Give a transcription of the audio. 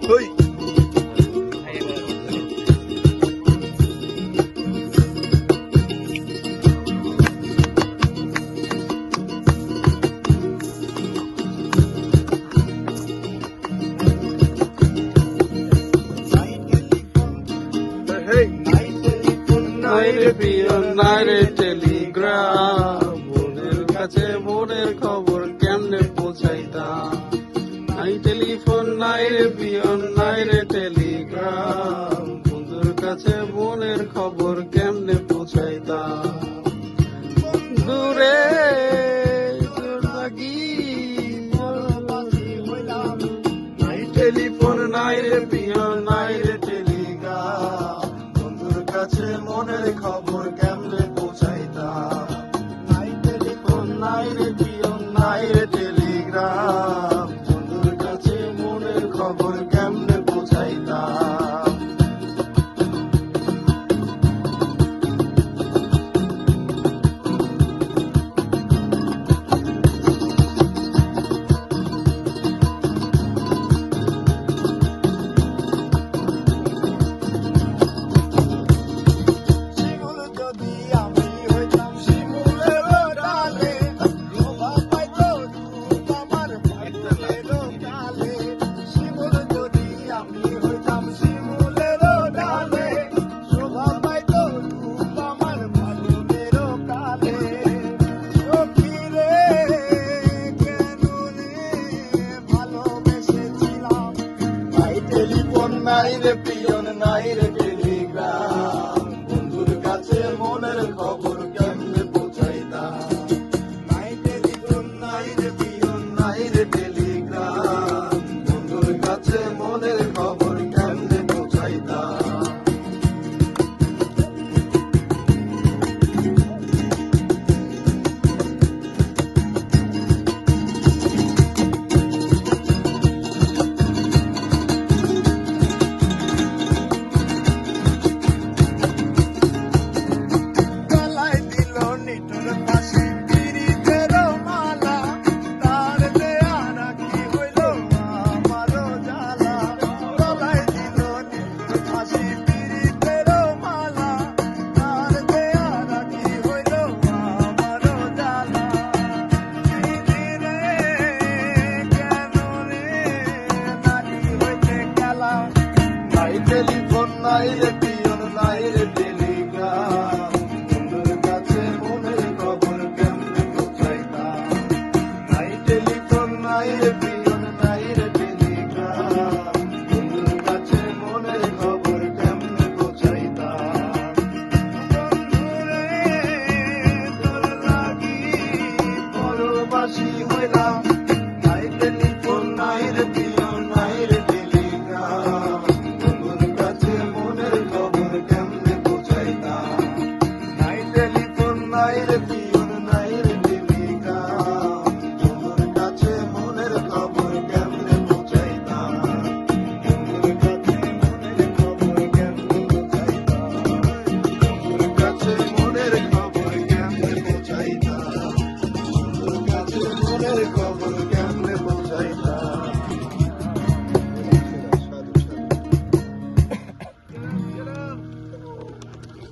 ওই নাইরে টেলিগ্রাম বোনের কাছে বোনের খবর কেমনে পৌঁছাইতাম নাই টেলিফোন নাইরে পিয়ন নাইরে টেলিগ্রাম বন্ধুর কাছে বোনের খবর কেমনে পৌঁছাইতাম দূরে নাই টেলিফোন নাইরে পিয়ন নাইরে টেলিগ্রাম বন্ধুর কাছে মনের খবর কেমনে পৌঁছাইতাম নাই টেলিফোন নাইরে পিয়ন নাইরে টেলিগ্রাম বন্ধুর কাছে মনের খবর কেমনে পৌঁছাইতাম নাইরে পিয়ন নাইরে টেলিগ্রাম বন্ধুর কাছে মনের খবর কেমনে পৌঁছাইতাম নাই টেলিফোন নাইরে পিয়ন নাইরে টেলিগ্রাম বন্ধুর কাছে মনের খবর কেমনে পৌঁছাইতাম টেলিফোন নাইরে